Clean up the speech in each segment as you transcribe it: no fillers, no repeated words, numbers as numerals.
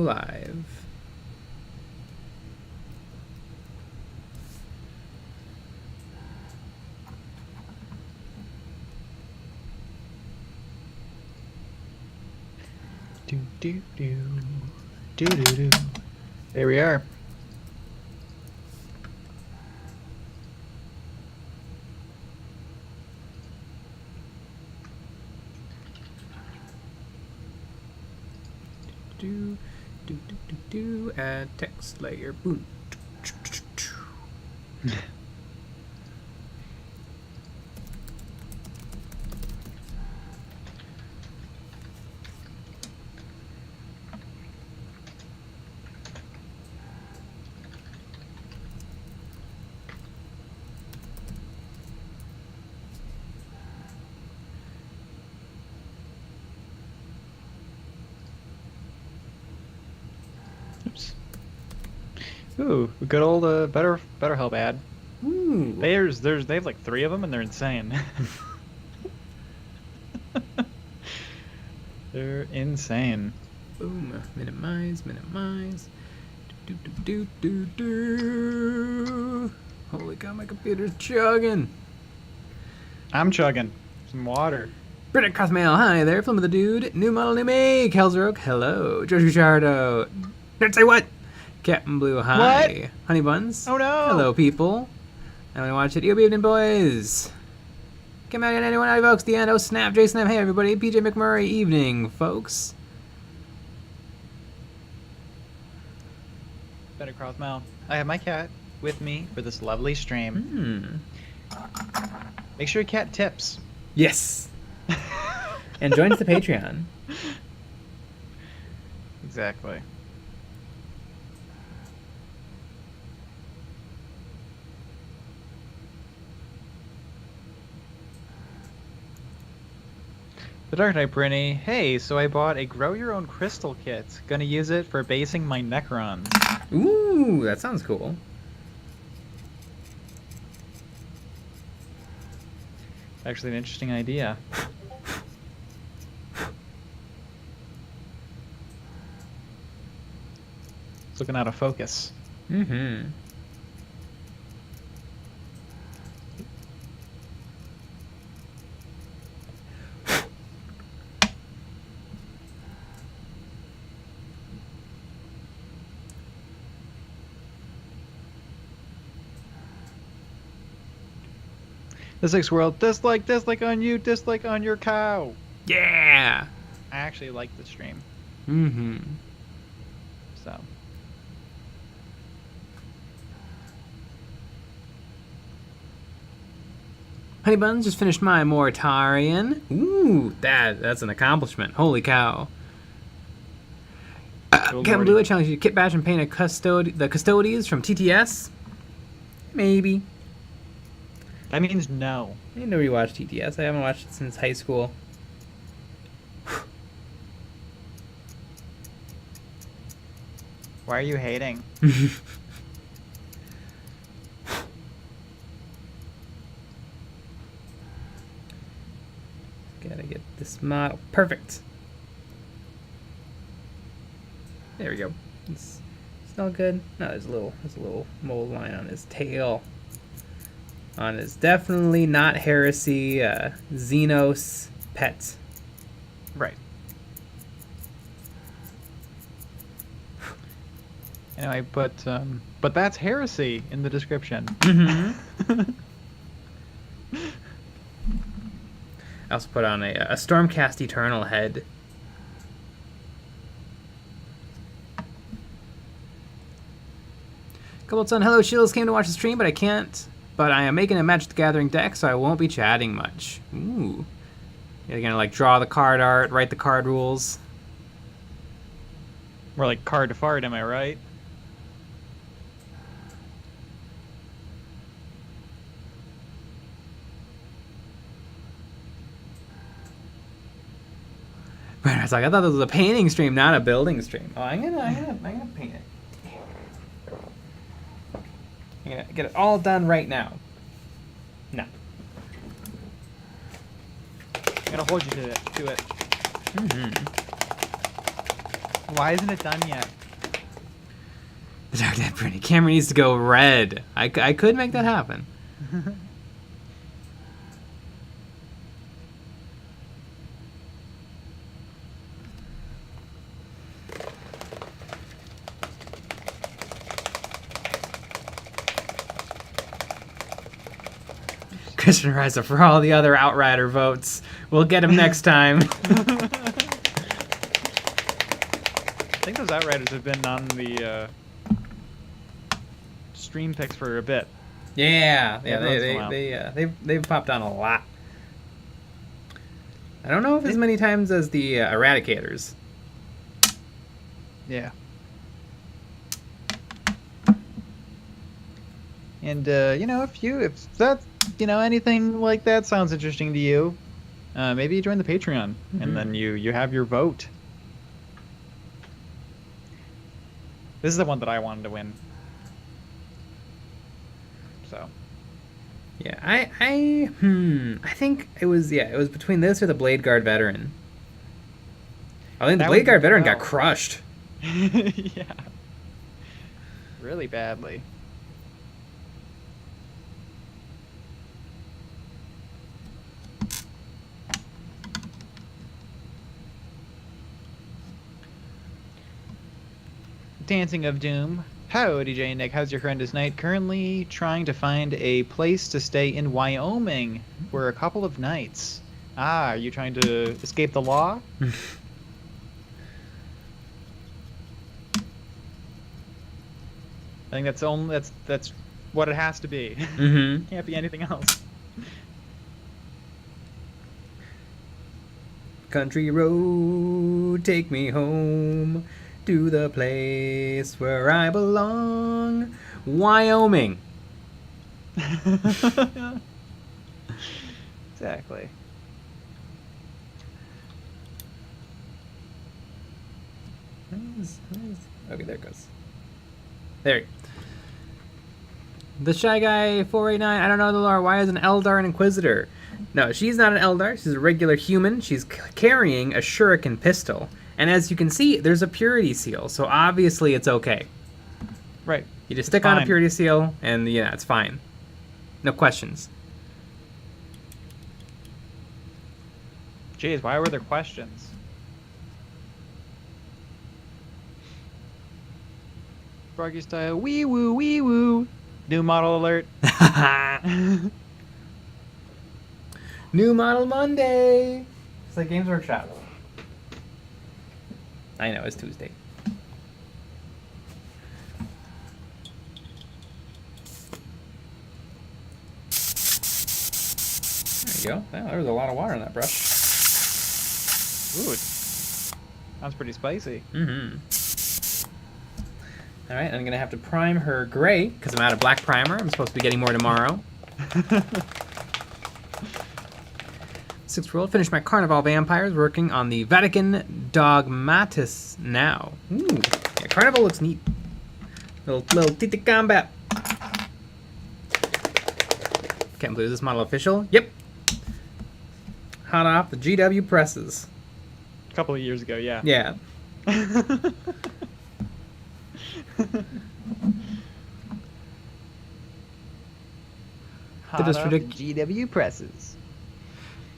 live. Do do do do do do. There we are. Do do do do do. Add text layer. Boom. Oops. Ooh, good old BetterHelp ad. Ooh. They have like 3 of them and they're insane. They're insane. Boom. Minimize. Do do do do do. Holy cow, my computer's chugging. I'm chugging some water. British Crossmail, hi there. Film of the Dude. New model, new make. Hellsroke, hello. George Richardo. Don't say what. Captain Blue, hi. What? Honey Buns. Oh no! Hello, people. I want to watch it. Evening, boys. Come out in anyone out evokes the end. Oh, snap. Jason M. Hey, everybody. PJ McMurray, evening, folks. Better cross mouth. I have my cat with me for this lovely stream. Make sure your cat tips. Yes. And joins the Patreon. Exactly. The Dark Knight Brinny, hey, so I bought a grow your own crystal kit. Gonna use it for basing my Necrons. Ooh, that sounds cool. Actually an interesting idea. It's looking out of focus. Mm-hmm. This world, dislike on you, dislike on your cow. Yeah. I actually like the stream, Mm-hmm. so. Honey Buns just finished my Mortarian. Ooh, that's an accomplishment. Holy cow. Captain Blue, I challenge you to kit bash and paint the Custodies from TTS? Maybe. That means no. I need to rewatch TTS. I haven't watched it since high school. Why are you hating? Gotta get this model perfect. There we go. It's all good. No, there's a little mold line on his tail. On his definitely not heresy Xenos pet. Right. Anyway, but that's heresy in the description. Mm-hmm. I also put on a Stormcast Eternal head. Cobbleton, hello, Shields came to watch the stream, but I can't. But I am making a Magic the Gathering deck, so I won't be chatting much. Ooh. You're gonna like draw the card art, write the card rules. More like card to fart, am I right? Right, I was like, I thought this was a painting stream, not a building stream. Oh, I'm gonna paint it. I'm gonna get it all done right now. No. I'm gonna hold you to it. Mm-hmm. Why isn't it done yet? The Dark Knight printing. Camera needs to go red. I could make that happen. Christian Riser for all the other Outrider votes. We'll get him next time. I think those Outriders have been on the stream picks for a bit. Yeah, they've popped on a lot. I don't know if as many times as the Eradicators. Yeah. And if that anything like that sounds interesting to you, maybe you join the Patreon, and then you have your vote. This is the one that I wanted to win. So. Yeah, I think it was between this or the Blade Guard Veteran. I think the Blade Guard Veteran got crushed. Yeah. Really badly. Dancing of Doom. Howdy, DJ Nick. How's your horrendous night? Currently trying to find a place to stay in Wyoming for a couple of nights. Are you trying to escape the law? I think that's what it has to be. Mm-hmm. Can't be anything else. Country road, take me home to the place where I belong. Wyoming. Exactly. Okay, there it goes. There. The Shy Guy 489. I don't know the lore. Why is an Eldar an Inquisitor? No, she's not an Eldar. She's a regular human. She's carrying a shuriken pistol. And as you can see, there's a purity seal, so obviously it's okay. Right. You just stick on a purity seal, and yeah, it's fine. No questions. Jeez, why were there questions? Froggy style, wee woo, wee woo. New model alert. New model Monday. It's like Games Workshop. I know, it's Tuesday. There you go. Wow, there was a lot of water in that brush. Ooh, sounds pretty spicy. Mm-hmm. All right, I'm going to have to prime her gray because I'm out of black primer. I'm supposed to be getting more tomorrow. Sixth World, finished my Carnival Vampires, working on the Vatican Dogmatis now. Ooh, yeah, Carnival looks neat. Little Tita combat. Can't believe this model official. Yep. Hot off the GW presses. A couple of years ago, yeah. Yeah. Hot off the GW presses.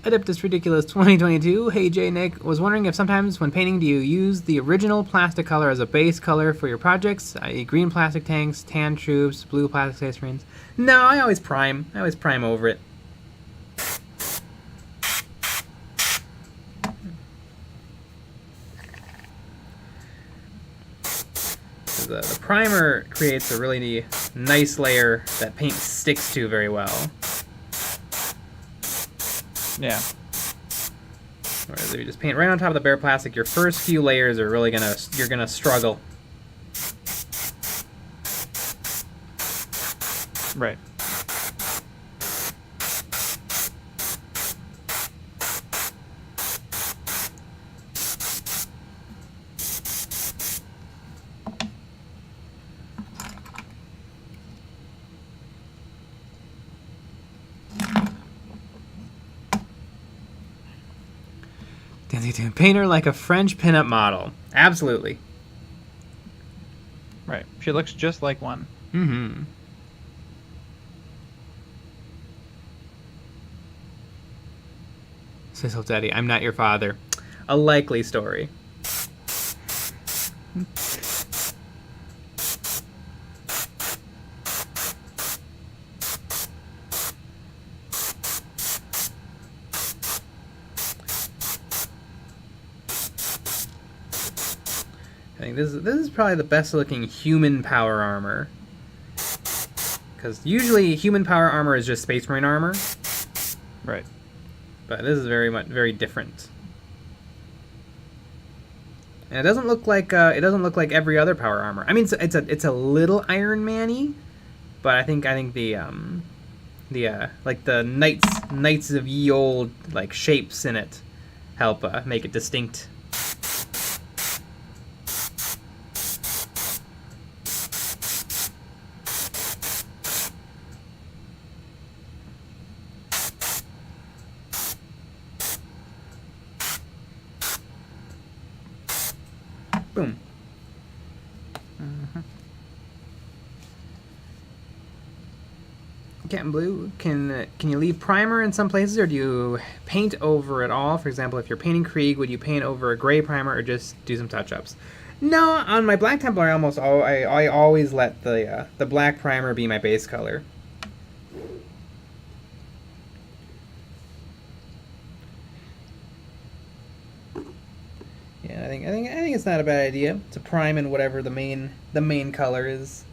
Adeptus Ridiculous 2022. Hey J Nick, was wondering if sometimes when painting do you use the original plastic color as a base color for your projects, i.e. green plastic tanks, tan troops, blue plastic space marines? No, I always prime. I always prime over it. The primer creates a really nice layer that paint sticks to very well. Yeah. Whereas if you just paint right on top of the bare plastic, your first few layers are really you're gonna struggle. Right. Paint her like a French pinup model. Absolutely. Right. She looks just like one. Mm-hmm. Says Daddy, I'm not your father. A likely story. I think this is probably the best looking human power armor. Because usually human power armor is just Space Marine armor. Right. But this is very different. And it doesn't look like every other power armor. I mean, it's a little Iron Man-y, but I think the like the knights of ye old like shapes in it help make it distinct. Boom. Captain Blue, can you leave primer in some places, or do you paint over it all? For example, if you're painting Krieg, would you paint over a gray primer, or just do some touch-ups? No, on my Black Templar, I always let the black primer be my base color. Yeah, I think it's not a bad idea to prime in whatever the main color is.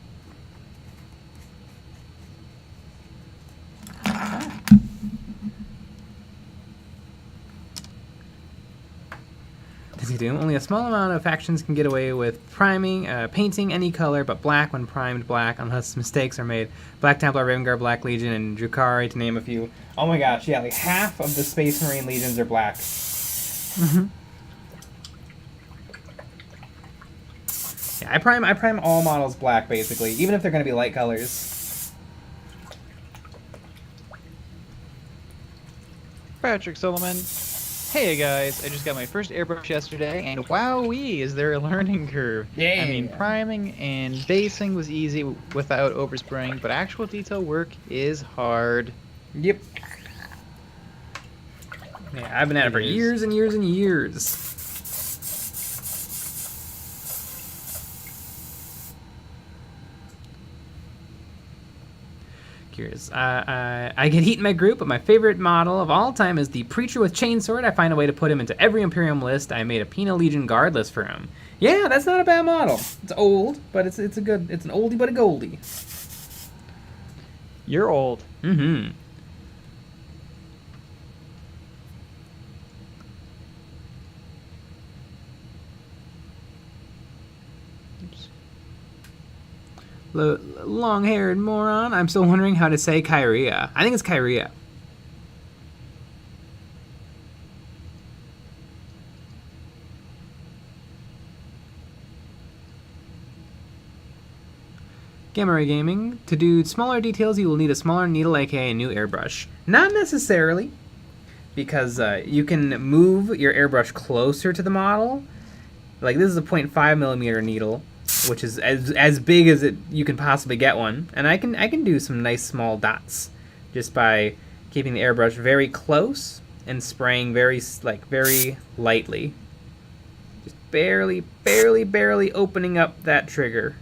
Disney Doom. Only a small amount of factions can get away with painting any color but black when primed black, unless mistakes are made. Black Templar, Raven Guard, Black Legion, and Drukhari, to name a few. Oh my gosh, yeah, like half of the Space Marine legions are black. Mm-hmm. Yeah, I prime all models black, basically, even if they're going to be light colors. Patrick Solomon. Hey guys, I just got my first airbrush yesterday, and wowee, is there a learning curve? Yeah. I mean, priming and basing was easy without overspraying, but actual detail work is hard. Yep. Yeah, I've been at it for years and years and years. Curious. I get heat in my group, but my favorite model of all time is the Preacher with Chainsword. I find a way to put him into every Imperium list. I made a Penal Legion guard list for him. Yeah, that's not a bad model. It's old, but it's an oldie but a goldie. You're old. Mm-hmm. Long-haired moron. I'm still wondering how to say Kyria. I think it's Kyria. Gamma Ray Gaming. To do smaller details, you will need a smaller needle, aka a new airbrush. Not necessarily, because you can move your airbrush closer to the model. Like, this is a 0.5mm needle, which is as big as you can possibly get one, and I can do some nice small dots just by keeping the airbrush very close and spraying very lightly, just barely opening up that trigger.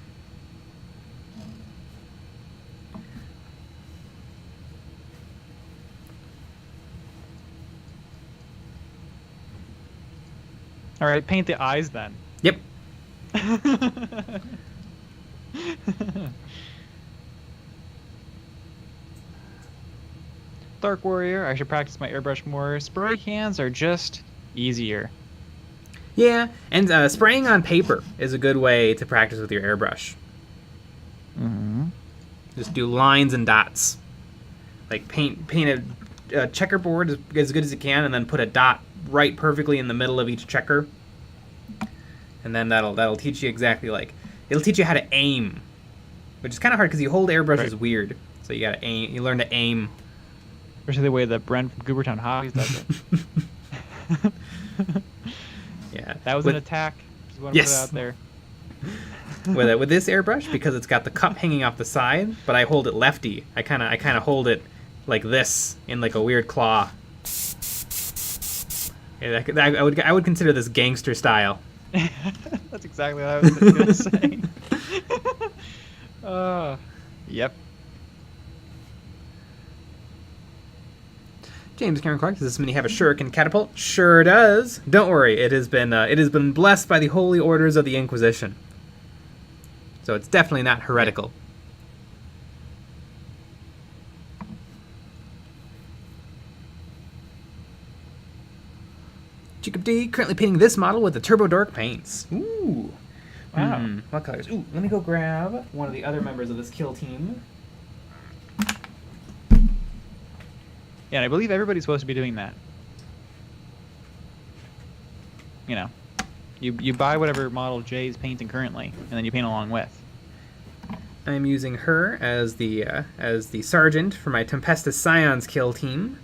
All right, paint the eyes then. Yep. Dark Warrior, I should practice my airbrush more. Spray cans are just easier. Yeah, and spraying on paper is a good way to practice with your airbrush. Mm-hmm. Just do lines and dots. Like paint a checkerboard as good as you can, and then put a dot right perfectly in the middle of each checker. And then that'll teach you exactly, like, it'll teach you how to aim, which is kind of hard because you hold airbrushes weird. So you gotta aim. You learn to aim. Especially the way that Brent from Goobertown Hobbies does it. Yeah. That was an attack. Just want to put it out there. with this airbrush because it's got the cup hanging off the side, but I hold it lefty. I kind of hold it like this in like a weird claw. Yeah, I would consider this gangster style. That's exactly what I was going to say. Yep. James Cameron Clark, does this mini have a shuriken catapult? Sure does. Don't worry, it has been blessed by the holy orders of the Inquisition. So it's definitely not heretical. Jacob D, currently painting this model with the Turbo Dork paints. Ooh. Wow. What colors? Ooh, let me go grab one of the other members of this kill team. Yeah, and I believe everybody's supposed to be doing that. You know, you buy whatever model Jay's painting currently, and then you paint along with. I'm using her as the sergeant for my Tempestus Scions kill team,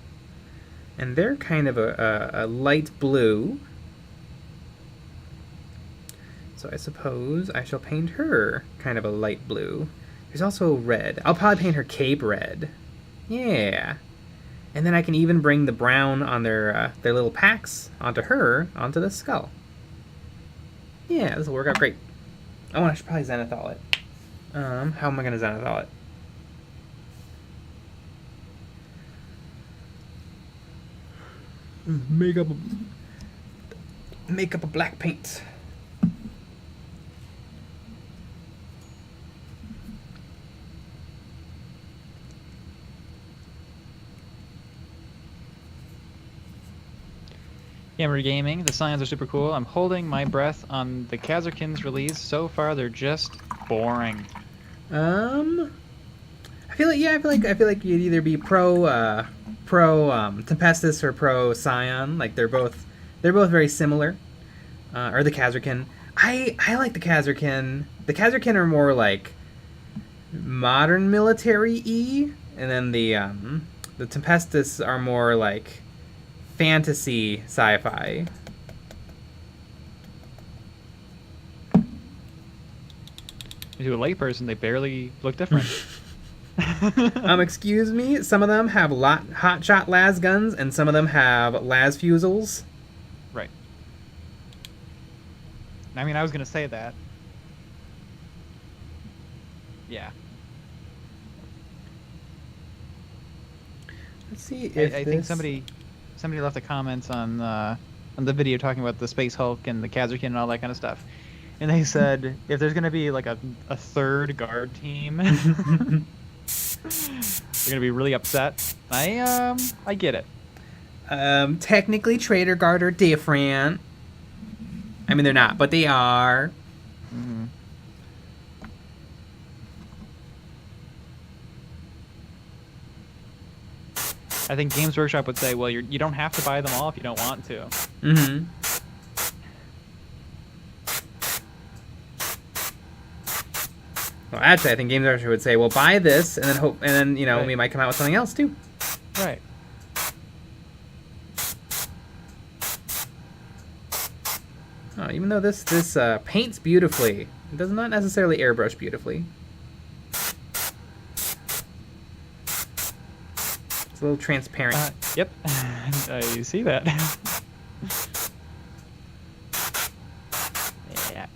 and they're kind of a light blue. So I suppose I shall paint her kind of a light blue. There's also red. I'll probably paint her cape red. Yeah. And then I can even bring the brown on their little packs onto the skull. Yeah, this will work out great. Oh, I should probably Zenithal it. How am I going to Zenithal it? Make up a black paint. Hammer Gaming, the Scions are super cool. I'm holding my breath on the Khazarkin's release. So far, they're just boring. I feel like you'd either be pro Tempestus or pro Scion. Like they're both very similar. Or the Khazarkin. I like the Khazarkin. The Khazarkin are more like modern military-y, and then the Tempestus are more like fantasy sci-fi. To a layperson, they barely look different. Excuse me, some of them have hotshot las guns, and some of them have las fusils. Right. I mean, I was gonna say that. Yeah. Let's see if I think somebody left a comment on the video talking about the Space Hulk and the Khazarkin and all that kind of stuff, and they said if there's gonna be like a third guard team, they're gonna be really upset. I get it. Technically, Trader Guard are different. I mean, they're not, but they are. Mm-hmm. I think Games Workshop would say, well, you don't have to buy them all if you don't want to. Mm-hmm. Well, actually, I think Games Workshop would say, well, buy this, and then Right. we might come out with something else too. Right. Oh, even though this paints beautifully, it does not necessarily airbrush beautifully. It's a little transparent. Yep. I see that. Yeah.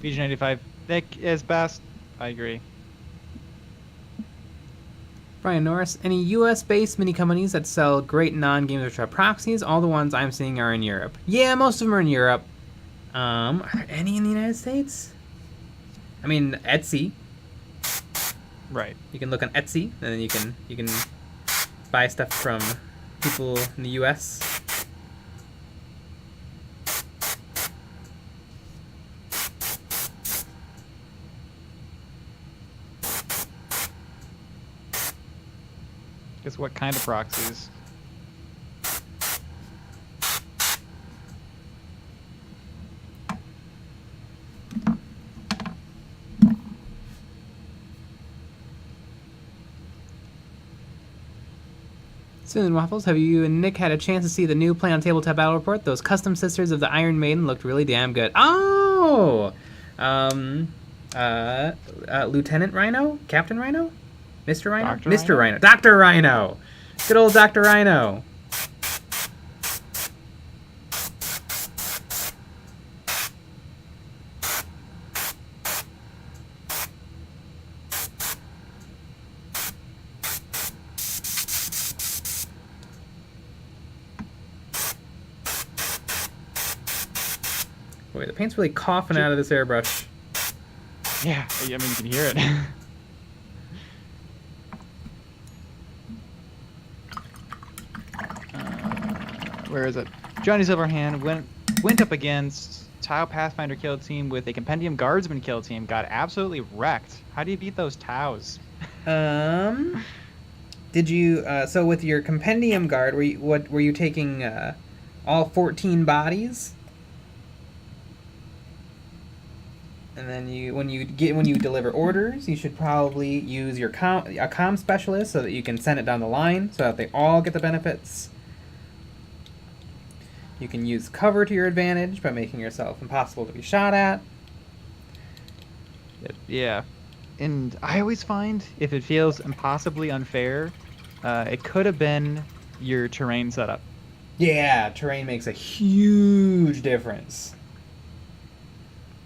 BG95, Nick is best. I agree. Brian Norris, any US-based mini companies that sell great non-Games Workshop proxies? All the ones I'm seeing are in Europe. Yeah, most of them are in Europe. Are there any in the United States? I mean, Etsy. Right. You can look on Etsy, and then you can buy stuff from people in the US. Guess what kind of proxies? Cinnamon Waffles, have you and Nick had a chance to see the new Play on Tabletop Battle Report? Those custom sisters of the Iron Maiden looked really damn good. Oh! Lieutenant Rhino? Captain Rhino? Mr. Rhino? Dr. Mr. Rhino? Rhino. Dr. Rhino! Good old Dr. Rhino. Boy, the paint's really coughing out of this airbrush. Yeah, I mean, you can hear it. Where is it? Johnny Silverhand went up against Tau Pathfinder kill team with a Compendium Guardsman kill team. Got absolutely wrecked. How do you beat those Taus? Did you, so with your Compendium Guard, were you taking, all 14 bodies? And then when you deliver orders, you should probably use your a comm specialist so that you can send it down the line so that they all get the benefits. You can use cover to your advantage by making yourself impossible to be shot at. Yeah, and I always find if it feels impossibly unfair, it could have been your terrain setup. Yeah, terrain makes a huge difference.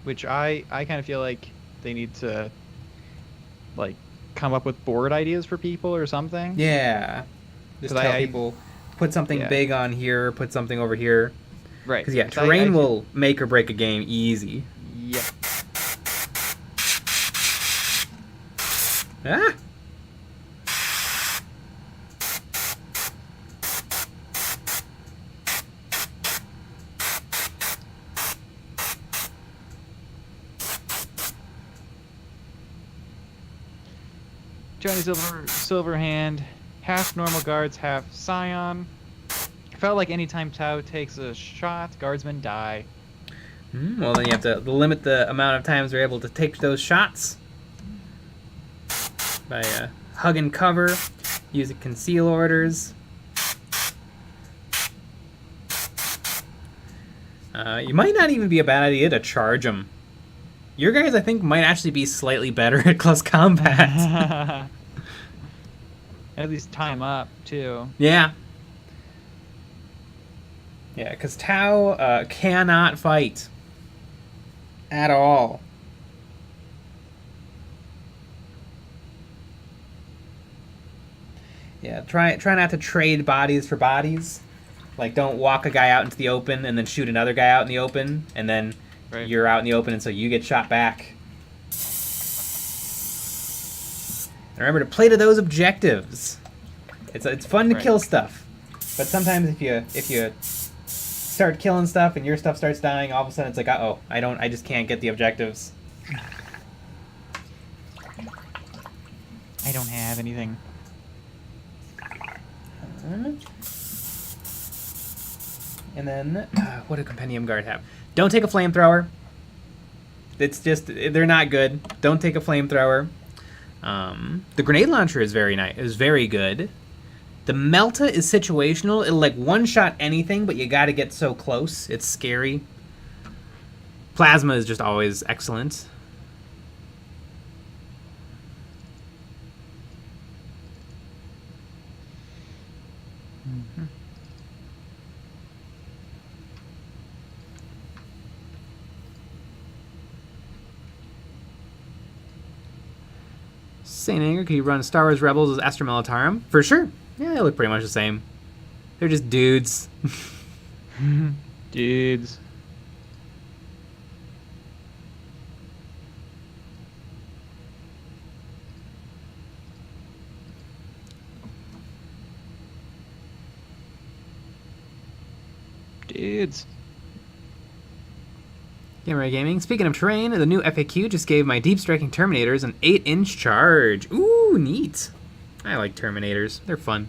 Which I kind of feel like they need to, like, come up with board ideas for people or something. Yeah. Just tell people, put something big on here, put something over here. Right. Because, yeah, terrain will make or break a game easy. Yep. Ah! Johnny Silverhand, half normal guards, half Scion. Felt like anytime Tau takes a shot, guardsmen die. Well, then you have to limit the amount of times they're able to take those shots by hug and cover, using conceal orders. You might not even be a bad idea to charge them. Your guys, I think, might actually be slightly better at close combat. At least time up, too. Yeah. Yeah, because Tau cannot fight. At all. Yeah, try not to trade bodies for bodies. Like, don't walk a guy out into the open and then shoot another guy out in the open, and then you're out in the open and so you get shot back. And remember to play to those objectives. It's fun to kill stuff, but sometimes if you start killing stuff and your stuff starts dying, all of a sudden it's like, uh-oh, I just can't get the objectives. I don't have anything. And then, what do Compendium Guard have? Don't take a flamethrower. It's just, they're not good. Don't take a flamethrower. The grenade launcher is very nice. Is very good. The Melta is situational. It'll like one-shot anything, but you gotta get so close. It's scary. Plasma is just always excellent. Saint Anger, can you run Star Wars Rebels as Astra Militarum? For sure. Yeah, they look pretty much the same. They're just dudes. Dudes. Dudes. Gamer Gaming. Speaking of terrain, the new FAQ just gave my deep striking Terminators an 8-inch charge. Ooh, neat. I like Terminators. They're fun.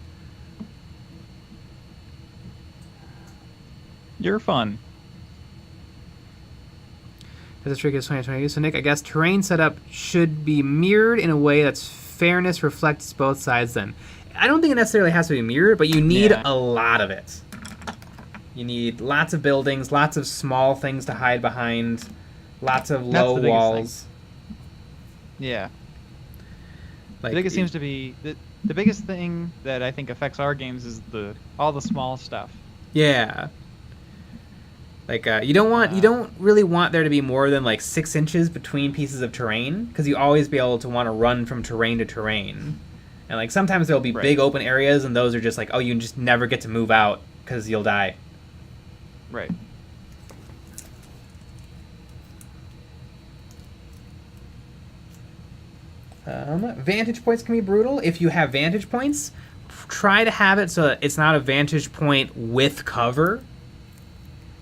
You're fun. That's a trick is 2020. So Nick, I guess terrain setup should be mirrored in a way that's fairness reflects both sides then. I don't think it necessarily has to be mirrored, but you need Yeah. a lot of it. You need lots of buildings, lots of small things to hide behind, lots of low the biggest walls. Yeah. Like, I think it seems to be the biggest thing that I think affects our games is all the small stuff. Yeah. Like you don't really want there to be more than like 6 inches between pieces of terrain, because you always be able to want to run from terrain to terrain, and like sometimes there'll be big open areas, and those are just like, oh, you just never get to move out because you'll die. Right. Vantage points can be brutal. If you have vantage points, try to have it so that it's not a vantage point with cover.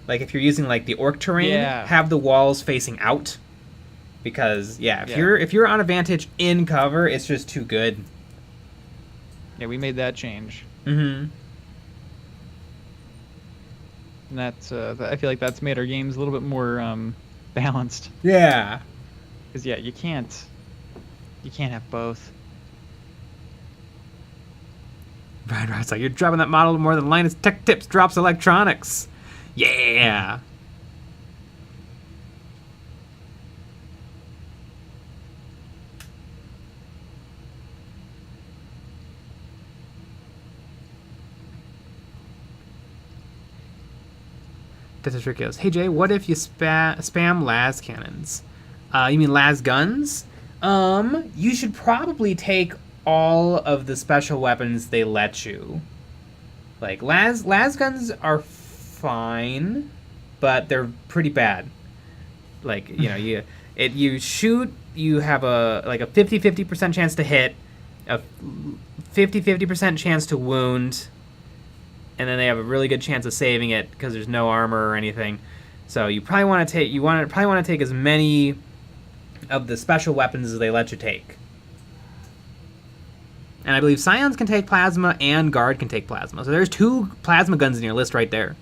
Like if you're using like the orc terrain, have the walls facing out, because if you're on a vantage in cover, it's just too good. Yeah, we made that change. Mm-hmm. And that's I feel like that's made our games a little bit more balanced. Yeah. Because you can't have both. Right. It's like you're dropping that model more than Linus Tech Tips drops electronics. Yeah. This is Rick goes, hey Jay, what if you spam las cannons? You mean las guns? You should probably take all of the special weapons they let you. Like las guns are fine, but they're pretty bad. Like, you shoot, you have a 50-50% chance to hit, a 50-50% chance to wound, and then they have a really good chance of saving it because there's no armor or anything. So you probably want to take as many of the special weapons as they let you take. And I believe Scions can take plasma and Guard can take plasma. So there's 2 plasma guns in your list right there.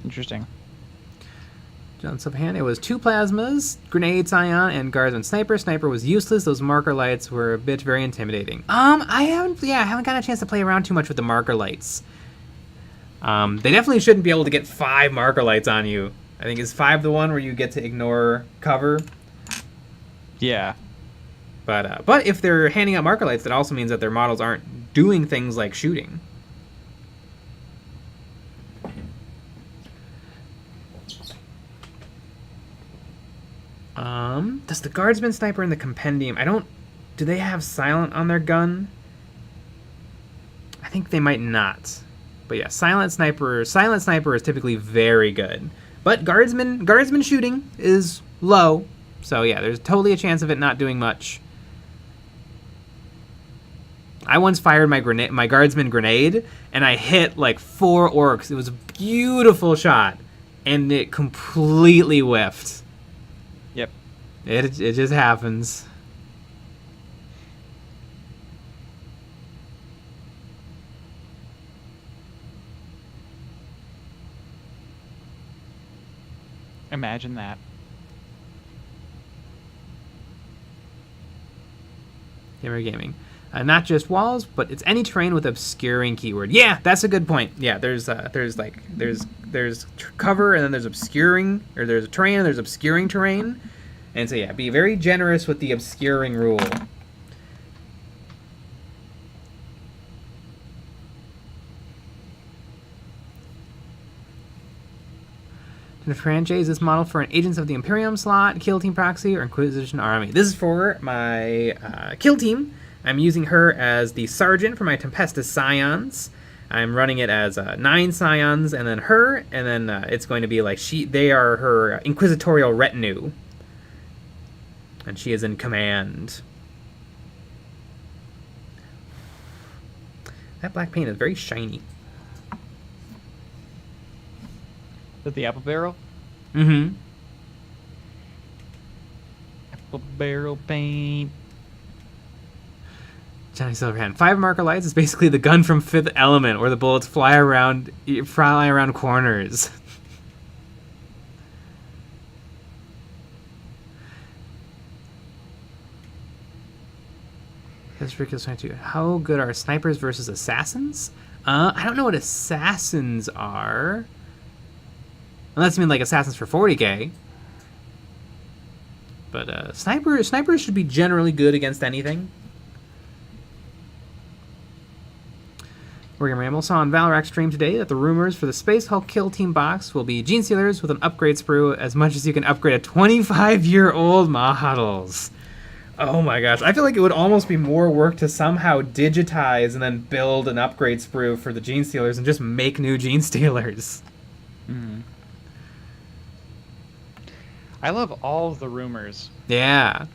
Interesting. John Subhan, it was 2 plasmas, grenade, Scion, and Guardsman Sniper. Sniper was useless. Those marker lights were a bit very intimidating. I haven't gotten a chance to play around too much with the marker lights. They definitely shouldn't be able to get 5 marker lights on you. I think is 5 the one where you get to ignore cover. Yeah. But if they're handing out marker lights, that also means that their models aren't doing things like shooting. Does the Guardsman Sniper in the Compendium... Do they have Silent on their gun? I think they might not. But yeah, Silent Sniper is typically very good. But Guardsman shooting is low. So yeah, there's totally a chance of it not doing much. I once fired my Guardsman grenade, and I hit like 4 orcs. It was a beautiful shot, and it completely whiffed. Yep. It just happens. Imagine that. Gamer Gaming. Not just walls, but it's any terrain with obscuring keyword. Yeah, that's a good point. Yeah, there's cover, and then there's obscuring, or there's terrain, and there's obscuring terrain. And so yeah, be very generous with the obscuring rule. To franchise this model for an Agents of the Imperium slot, Kill Team Proxy, or Inquisition Army. This is for my Kill Team. I'm using her as the Sergeant for my Tempestus Scions. I'm running it as 9 Scions, and then her, and then it's going to be like they are her Inquisitorial retinue. And she is in command. That black paint is very shiny. Is that the apple barrel? Mm-hmm. Apple barrel paint. Johnny Silverhand. 5 marker lights is basically the gun from Fifth Element, where the bullets fly around corners. That's ridiculous. 22. How good are snipers versus assassins? I don't know what assassins are. Unless you mean like assassins for 40k. But snipers should be generally good against anything. Warhammer Ramble saw on Valorant stream today that the rumors for the Space Hulk Kill Team box will be Gene Stealers with an upgrade sprue as much as you can upgrade a 25-year-old models. Oh my gosh. I feel like it would almost be more work to somehow digitize and then build an upgrade sprue for the Gene Stealers and just make new Gene Stealers. Mm-hmm. I love all of the rumors. Yeah.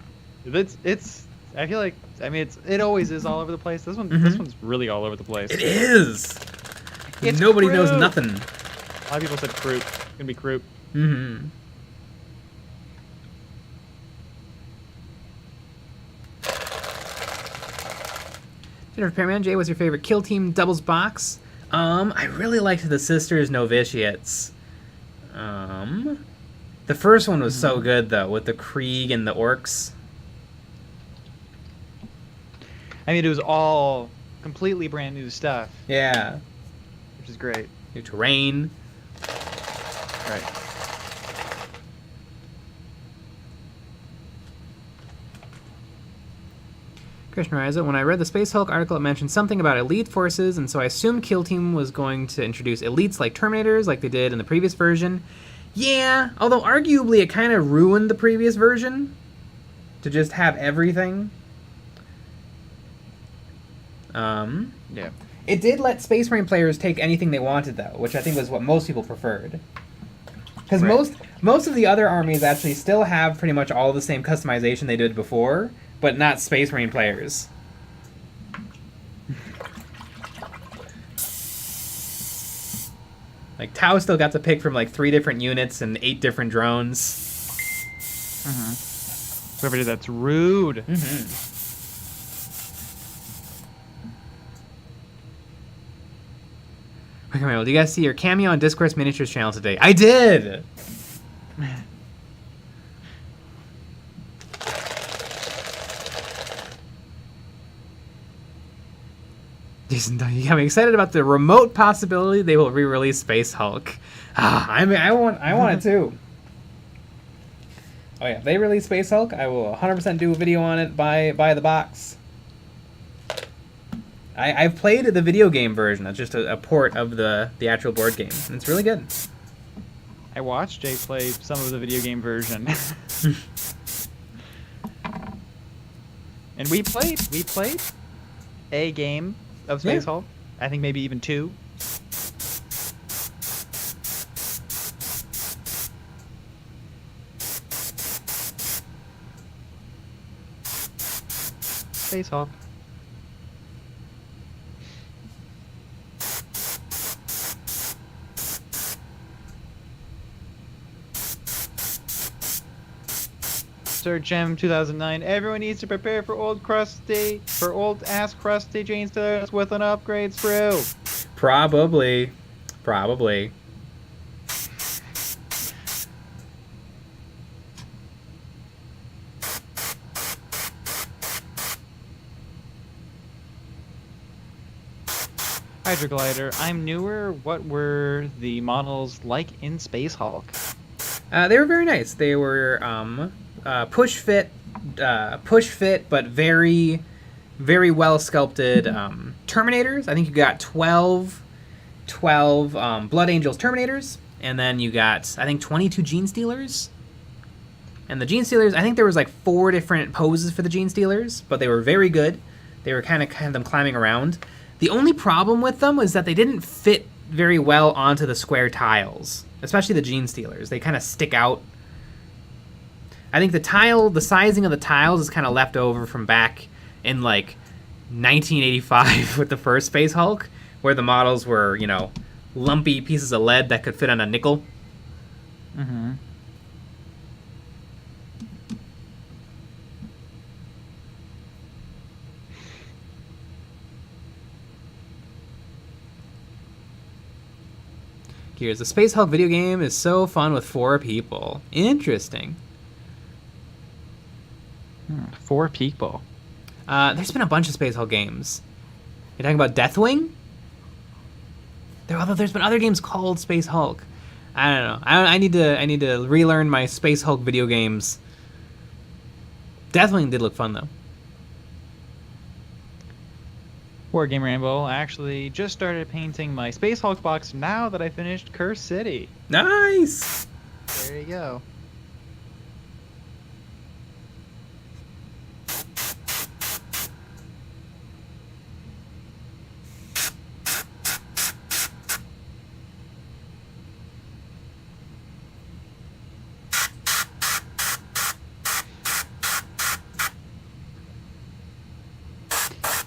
It's I feel like, I mean, it always is all over the place. This one's really all over the place. It is. It's Nobody Kroot. knows nothing. A lot of people said Kroot. It's gonna be Kroot. Mm-hmm. Dinner Repairman, Jay, what's your favorite Kill Team doubles box? I really liked the Sisters Novitiates. The first one was so good though, with the Krieg and the Orcs. I mean, it was all completely brand new stuff. Yeah. Which is great. New terrain. Right. Krishna Riza, when I read the Space Hulk article, it mentioned something about elite forces, and so I assumed Kill Team was going to introduce elites like Terminators, like they did in the previous version. Yeah, although arguably it kind of ruined the previous version to just have everything. Yeah. It did let Space Marine players take anything they wanted, though, which I think was what most people preferred. Because most of the other armies actually still have pretty much all the same customization they did before, but not Space Marine players. Like, Tau still got to pick from, like, 3 different units and 8 different drones. Whoever did that's rude. Okay, do you guys see your cameo on Discourse Miniatures channel today? I did! Jason, you got me excited about the remote possibility they will re-release Space Hulk. I mean, I want it too. Oh yeah, if they release Space Hulk, I will 100% do a video on it. Buy the box. I've played the video game version. It's just a port of the actual board game, and it's really good. I watched Jay play some of the video game version. And we played a game of Space Hulk. I think maybe even 2. Space Hulk. Sir Gem 2009. Everyone needs to prepare for old ass crusty Gene Stealers with an upgrade sprue. Probably. Hydroglider. I'm newer. What were the models like in Space Hulk? They were very nice. They were push fit, but very, very well sculpted Terminators. I think you got 12 Blood Angels Terminators, and then you got, I think, 22 Gene Stealers. And the Gene Stealers, I think there was like 4 different poses for the Gene Stealers, but they were very good. They were kind of them climbing around. The only problem with them was that they didn't fit very well onto the square tiles, especially the Gene Stealers. They kind of stick out. I think the sizing of the tiles is kind of left over from back in like 1985 with the first Space Hulk, where the models were, you know, lumpy pieces of lead that could fit on a nickel. Mm-hmm. Here's the Space Hulk video game is so fun with 4 people. Interesting. 4 people. There's been a bunch of Space Hulk games. You're talking about Deathwing? Although there's been other games called Space Hulk. I don't know. I need to relearn my Space Hulk video games. Deathwing did look fun though. Wargame Rainbow, I actually just started painting my Space Hulk box now that I finished Curse City. Nice. There you go.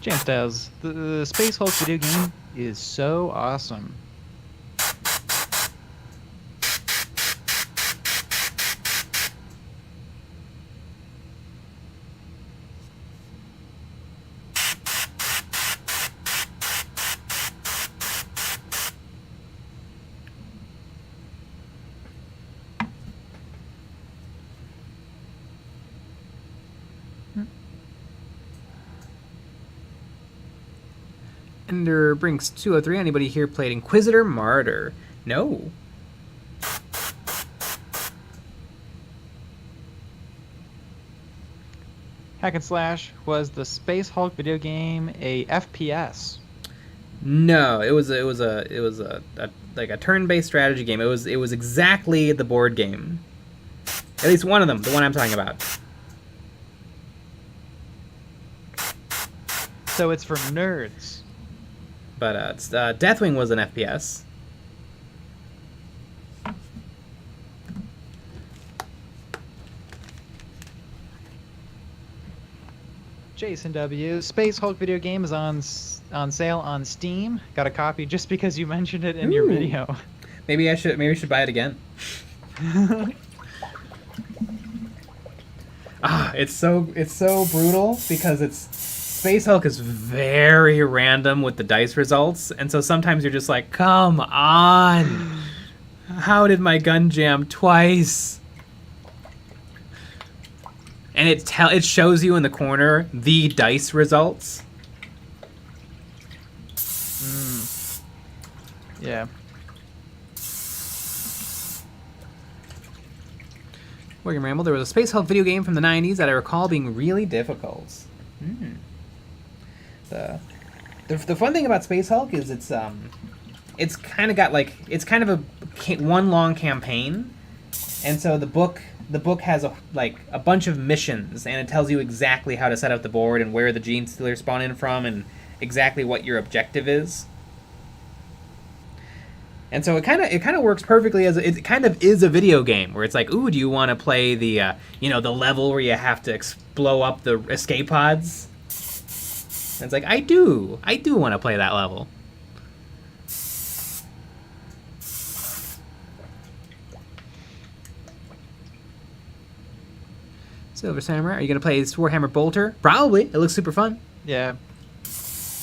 James Styles, the Space Hulk video game is so awesome. Ender Brinks 203. Anybody here played Inquisitor Martyr? No. Hack and Slash, was the Space Hulk video game a FPS? No, it was a like a turn-based strategy game. It was exactly the board game. At least one of them, the one I'm talking about. So it's for nerds. But Deathwing was an FPS. Jason W. Space Hulk video game is on sale on Steam. Got a copy just because you mentioned it in your video. Maybe we should buy it again. It's so brutal because Space Hulk is very random with the dice results, and so sometimes you're just like, come on, how did my gun jam twice? And it shows you in the corner the dice results. Yeah. William Ramble, there was a Space Hulk video game from the 90s that I recall being really difficult. The fun thing about Space Hulk is it's kind of got it's kind of a one long campaign, and so the book has a bunch of missions, and it tells you exactly how to set up the board and where the gene stealers spawn in from and exactly what your objective is. And so it kind of works perfectly as it kind of is a video game where it's like, ooh, do you want to play the the level where you have to blow up the escape pods? And it's like, I do want to play that level. Silver Samurai, are you gonna play Warhammer Bolter? Probably. It looks super fun. Yeah.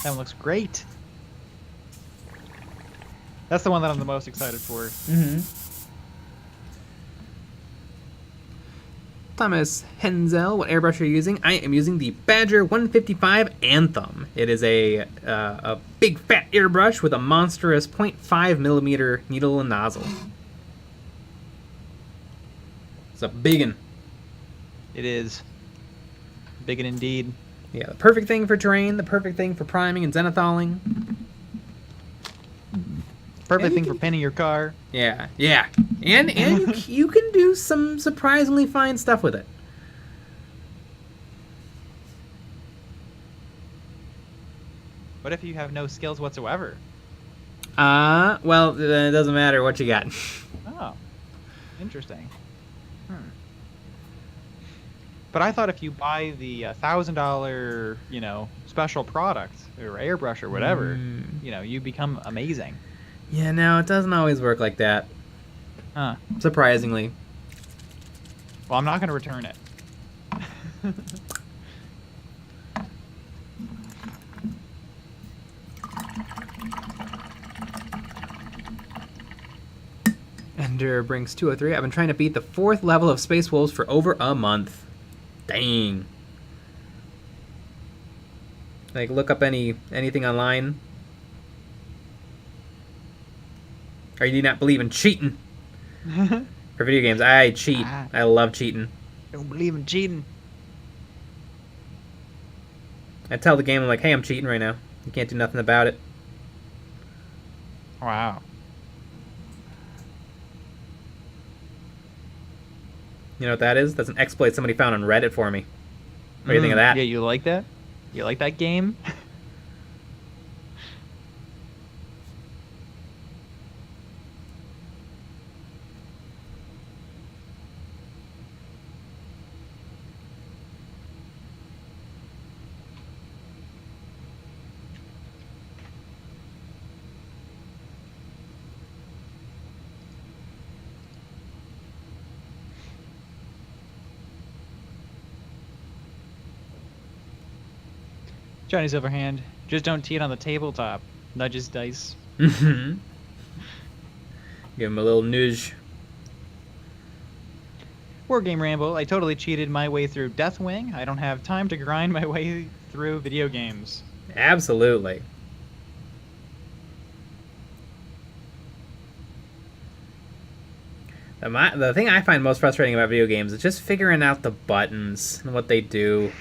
That one looks great. That's the one that I'm the most excited for. Thomas Henzel, what airbrush are you using? I am using the Badger 155 Anthem. It is a big fat airbrush with a monstrous 0.5 millimeter needle and nozzle. It's a biggin'. It is. Biggin' indeed. Yeah, the perfect thing for terrain, the perfect thing for priming and zenithaling. Perfect thing for painting your car. Yeah. And you can do some surprisingly fine stuff with it. What if you have no skills whatsoever? Well, it doesn't matter what you got. Oh, interesting. But I thought if you buy the $1,000, special product or airbrush or whatever, you become amazing. Yeah, no, it doesn't always work like that. Huh. Surprisingly. Well, I'm not going to return it. Ender brings 203. I've been trying to beat the 4th level of Space Wolves for over a month. Dang. Like, look up anything online? Or do you not believe in cheating? For video games, I cheat. I love cheating. Don't believe in cheating. I tell the game, I'm like, hey, I'm cheating right now. You can't do nothing about it. Wow. You know what that is? That's an exploit somebody found on Reddit for me. What do you think of that? Yeah, you like that? You like that game? Johnny Silverhand, just don't tee it on the tabletop. Nudges dice. Mm-hmm. Give him a little nudge. Wargame Ramble, I totally cheated my way through Deathwing. I don't have time to grind my way through video games. Absolutely. The thing I find most frustrating about video games is just figuring out the buttons and what they do.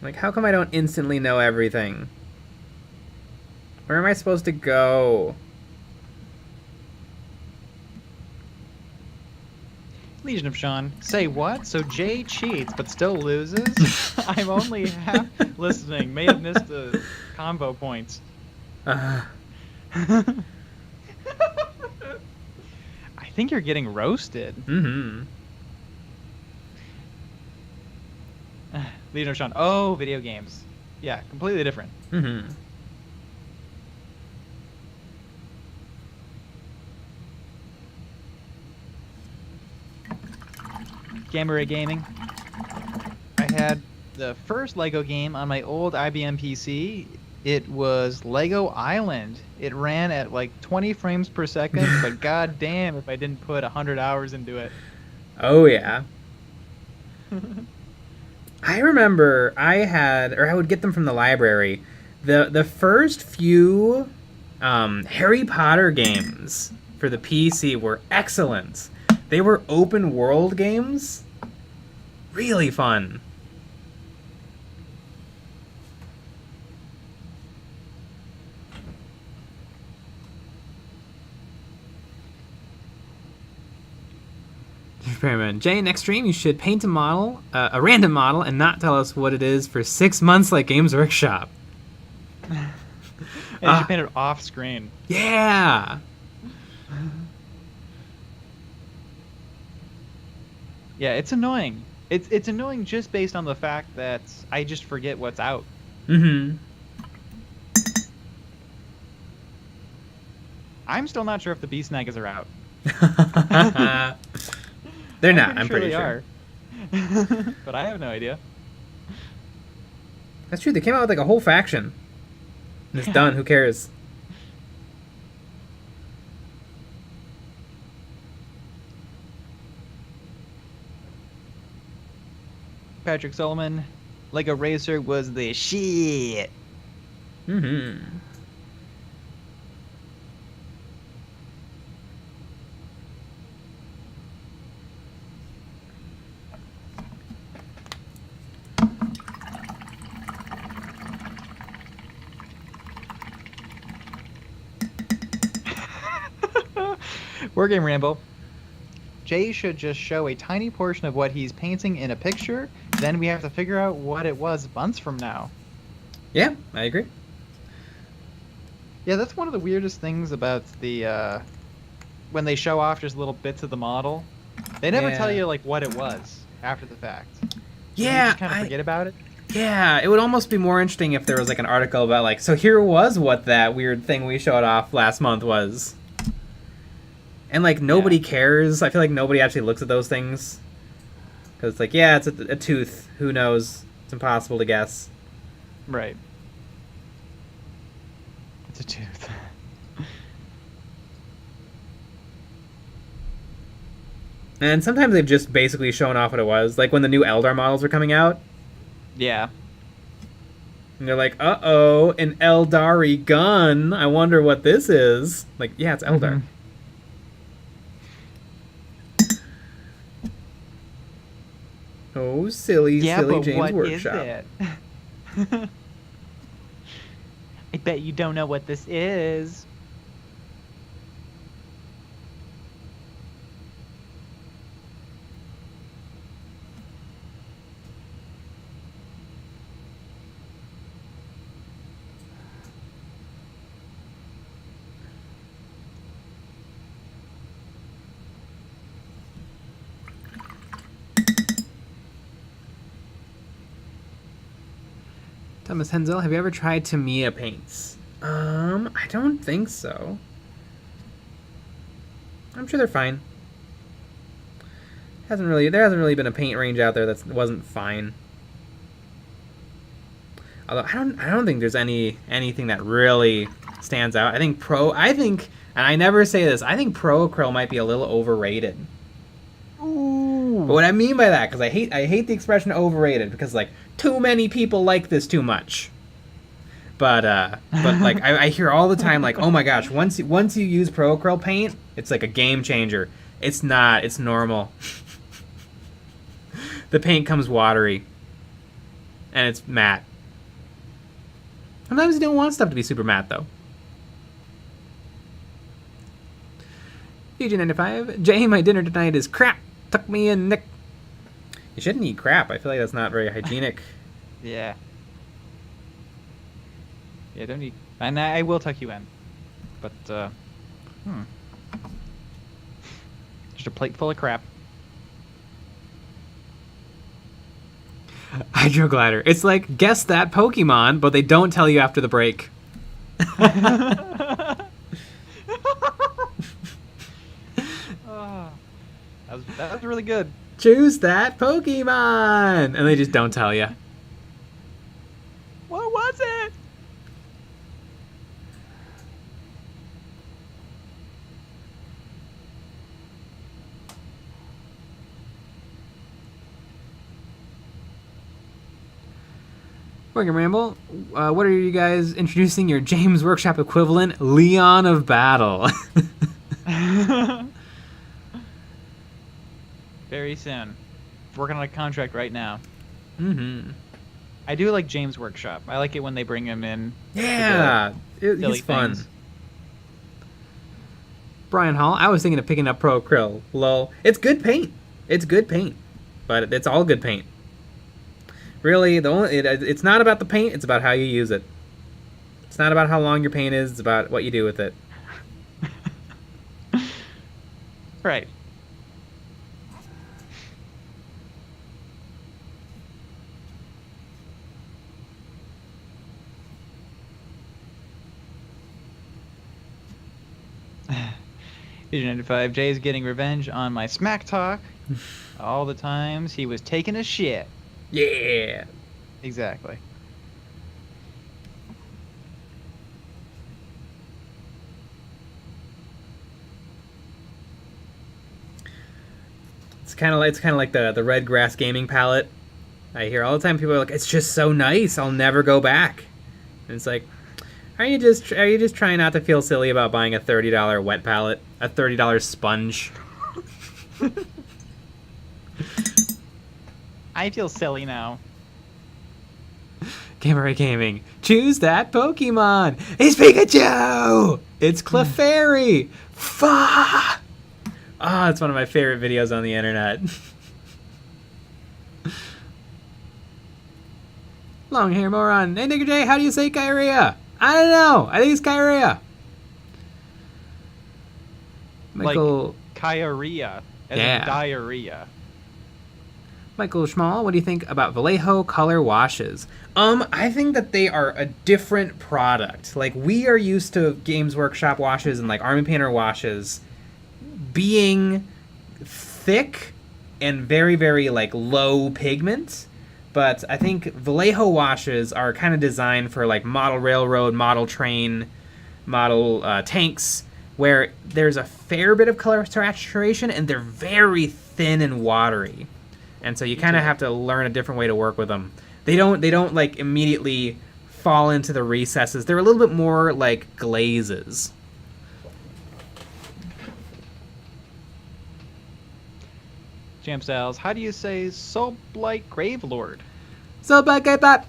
Like, how come I don't instantly know everything? Where am I supposed to go? Legion of Sean, say what? So Jay cheats but still loses? I'm only half listening. May have missed the combo points. I think you're getting roasted. Mm-hmm. Legion of Sean. Oh, video games. Yeah, completely different. Mm-hmm. Gamer Gaming. I had the first Lego game on my old IBM PC. It was Lego Island. It ran at like 20 frames per second, but god damn if I didn't put 100 hours into it. Oh, yeah. I remember I would get them from the library. The first few Harry Potter games for the PC were excellent. They were open world games. Really fun. Experiment. Jay, next stream you should paint a model, a random model, and not tell us what it is for 6 months like Games Workshop. And you should paint it off screen. Yeah. Yeah, it's annoying. It's annoying just based on the fact that I just forget what's out. Mm-hmm. I'm still not sure if the bee snaggers are out. They're not. I'm pretty they sure. Are. But I have no idea. That's true. They came out with like a whole faction. And it's done. Who cares? Patrick Solomon, Lego Racer was the shit. Mm-hmm. Wargame Rambo. Jay should just show a tiny portion of what he's painting in a picture, then we have to figure out what it was months from now. Yeah, I agree. Yeah, that's one of the weirdest things about the when they show off just little bits of the model. They never tell you like what it was after the fact. Yeah, you just kind of forget about it. Yeah, it would almost be more interesting if there was like an article about like, so here was what that weird thing we showed off last month was. And like nobody cares. I feel like nobody actually looks at those things. Because it's like, yeah, it's a tooth. Who knows? It's impossible to guess. Right. It's a tooth. And sometimes they've just basically shown off what it was. Like when the new Eldar models were coming out. Yeah. And they're like, uh-oh, an Eldari gun. I wonder what this is. Like, yeah, it's Eldar. Oh, silly James what Workshop. Is it? I bet you don't know what this is. Thomas Henzel, have you ever tried Tamiya paints? I don't think so. I'm sure they're fine. There hasn't really been a paint range out there that wasn't fine. Although I don't think there's anything that really stands out. I think and I never say this, I think Pro Acryl might be a little overrated. Ooh. But what I mean by that, because I hate the expression overrated, because like too many people like this too much. But like I hear all the time like, oh my gosh, once you use Pro Acryl paint, it's like a game changer. It's not. It's normal. The paint comes watery, and it's matte. Sometimes you don't want stuff to be super matte though. PG95, Jay, my dinner tonight is crap. Tuck me in, Nick. You shouldn't eat crap. I feel like that's not very hygienic. Yeah. Yeah, don't eat. And I will tuck you in. But, just a plate full of crap. Hydroglider. It's like, guess that Pokemon, but they don't tell you after the break. That was really good. Choose that Pokemon! And they just don't tell you. What was it? Morgan Ramble, what are you guys introducing your James Workshop equivalent, Leon of Battle? Very soon. Working on a contract right now. Mm-hmm. I do like James Workshop. I like it when they bring him in. Yeah, he's fun. Things. Brian Hall, I was thinking of picking up Pro Acryl. Lol. It's good paint. It's good paint. But it's all good paint. Really, it's not about the paint, it's about how you use it. It's not about how long your paint is, it's about what you do with it. Right. Vision 95, Jay's getting revenge on my smack talk. All the times he was taking a shit. Yeah. Exactly. It's kind of like the Red Grass Gaming palette. I hear all the time people are like, it's just so nice, I'll never go back. And it's like, are you just trying not to feel silly about buying a $30 wet palette, a $30 sponge? I feel silly now. Gamer Gaming, choose that Pokemon. It's Pikachu. It's Clefairy. Fuck. Ah, it's one of my favorite videos on the internet. Long hair moron. Hey, Nigger J, how do you say Kyria? I don't know. I think it's Kyria. Michael. Like Kyria, as Yeah. in diarrhea. Michael Schmall, what do you think about Vallejo color washes? I think that they are a different product. Like, we are used to Games Workshop washes and like Army Painter washes being thick and very, very like low pigment. But I think Vallejo washes are kind of designed for like model railroad, model train, model tanks, where there's a fair bit of color saturation and they're very thin and watery, and so you kind of have to learn a different way to work with them. They don't like immediately fall into the recesses. They're a little bit more like glazes. Jam Styles, how do you say Soulblight Gravelord? So bad,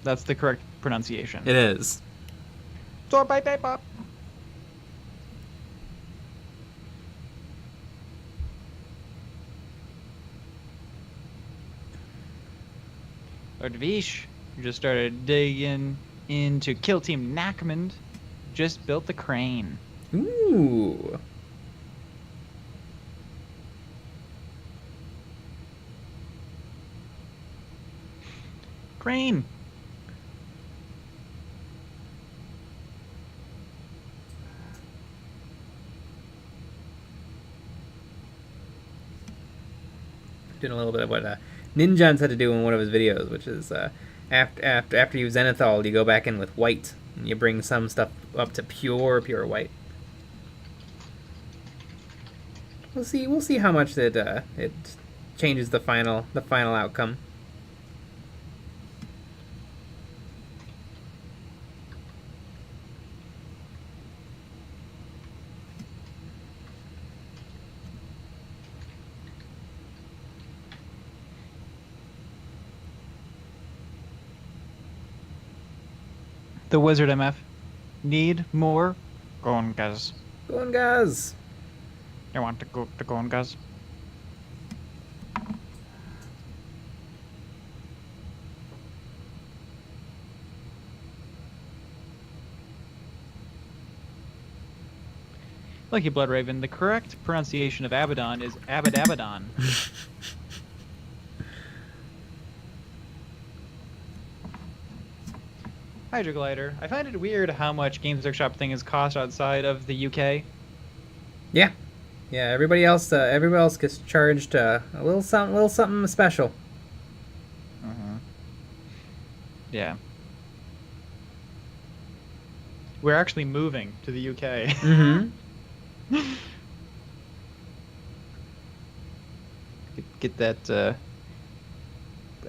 That's the correct pronunciation. It is. Soulblight Gravelord. Ordvish, you just started digging into Kill Team Nackmund. Just built the crane. Ooh. Crane. Doing a little bit of what Ninjans had to do in one of his videos, which is after you zenithal, you go back in with white and you bring some stuff up to pure white. We'll see how much it changes the final outcome. The Wizard MF. Need more Gongas. Gongas. I want to go to Gongas. Lucky Blood Raven, the correct pronunciation of Abaddon is Abadabaddon. Hydroglider. I find it weird how much Games Workshop things cost outside of the UK. Yeah, everybody else gets charged a little something special. Yeah. We're actually moving to the UK. Mm-hmm. Get that.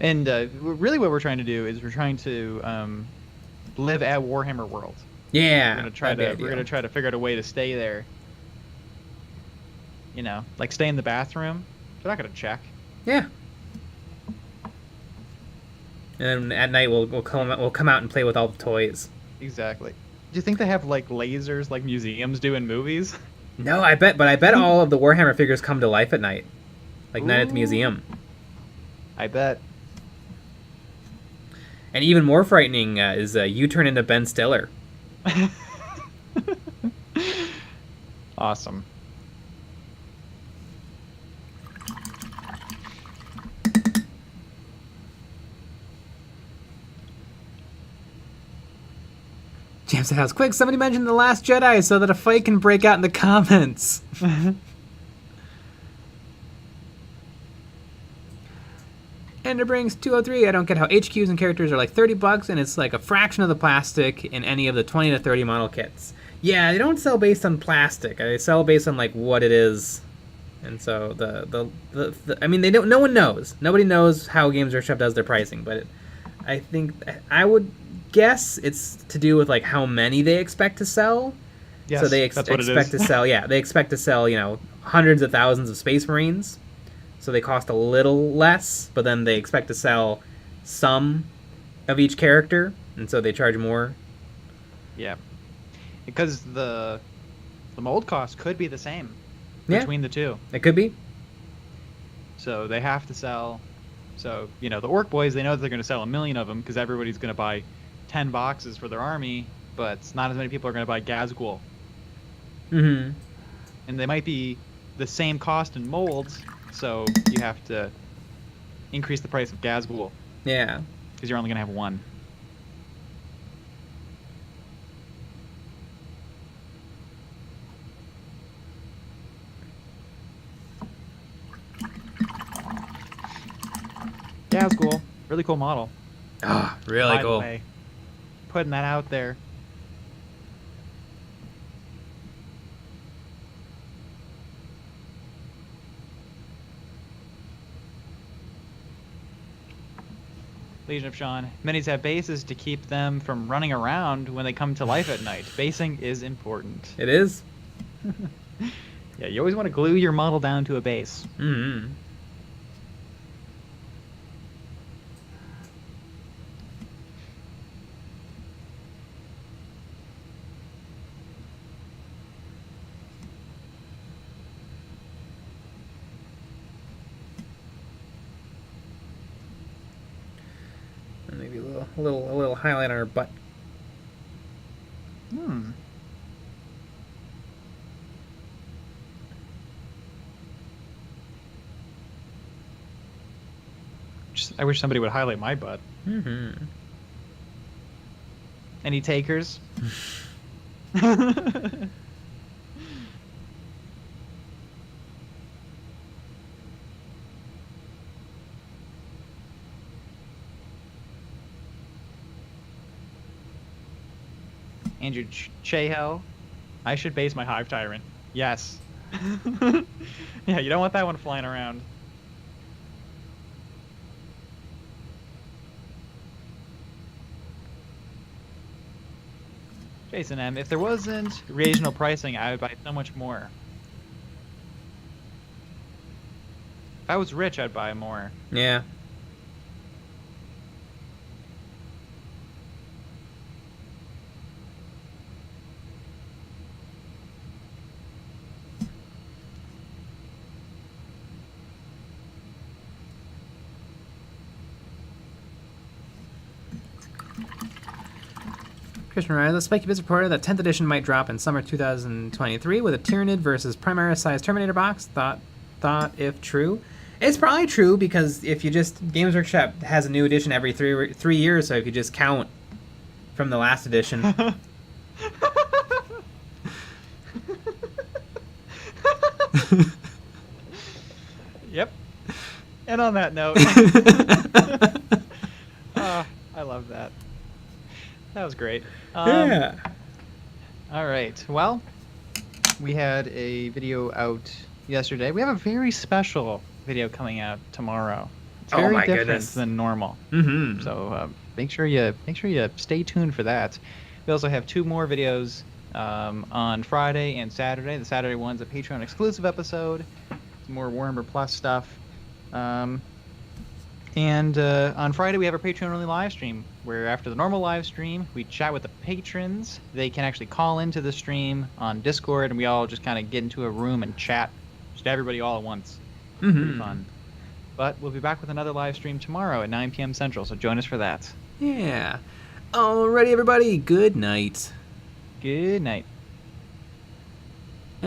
And really, what we're trying to do is we're trying to live at Warhammer World. Yeah. We're gonna try to figure out a way to stay there. You know, like stay in the bathroom. They're not gonna check. Yeah. And at night we'll come out and play with all the toys. Exactly. Do you think they have like lasers like museums do in movies? No, I bet all of the Warhammer figures come to life at night, like Night at the Museum. I bet. And even more frightening is you turn into Ben Stiller. Awesome. James House, quick! Somebody mentioned The Last Jedi so that a fight can break out in the comments. Enderbrings 203. I don't get how HQs and characters are like $30 and it's like a fraction of the plastic in any of the 20 to 30 model kits. Yeah, they don't sell based on plastic. They sell based on like what it is. And so I mean, they don't. No one knows. Nobody knows how Games Workshop does their pricing. But I think I would guess it's to do with like how many they expect to sell. Yes, so they that's what expect to sell. Yeah, they expect to sell hundreds of thousands of Space Marines. So they cost a little less, but then they expect to sell some of each character, and so they charge more. Yeah, because the mold cost could be the same between the two. It could be. So they have to sell. So the Orc Boys, they know that they're going to sell 1 million of them because everybody's going to buy 10 boxes for their army, but not as many people are going to buy Gazgul. Mm-hmm. And they might be the same cost in molds. So you have to increase the price of Gazgul. Yeah. Because you're only going to have one. Gazgul. Really cool model. Ah, really By cool. the way, putting that out there. Legion of Sean. Minis have bases to keep them from running around when they come to life at night. Basing is important. It is. Yeah, you always want to glue your model down to a base. Mm-hmm. And maybe a little highlight on her butt. Hmm. I wish somebody would highlight my butt. Mm-hmm. Any takers? Andrew Chahel. I should base my Hive Tyrant. Yes. Yeah, you don't want that one flying around. Jason M., if there wasn't regional pricing, I would buy so much more. If I was rich, I'd buy more. Yeah. Christian Riley, the Spiky Biz reported that 10th edition might drop in summer 2023 with a Tyranid versus Primaris-sized Terminator box. Thought if true. It's probably true because if you just... Games Workshop has a new edition every three years, so if you just count from the last edition... Yep. And on that note... I love that. That was great. Yeah. All right. Well, we had a video out yesterday. We have a very special video coming out tomorrow. It's very different than normal. Mm-hmm. So make sure you stay tuned for that. We also have 2 more videos on Friday and Saturday. The Saturday one's a Patreon exclusive episode. Some more Warhammer Plus stuff. And on Friday, we have a Patreon-only live stream, where after the normal live stream, we chat with the patrons. They can actually call into the stream on Discord, and we all just kind of get into a room and chat. Just everybody all at once. Mm-hmm. Pretty fun. But we'll be back with another live stream tomorrow at 9 p.m. Central, so join us for that. Yeah. Alrighty, everybody. Good night. Good night.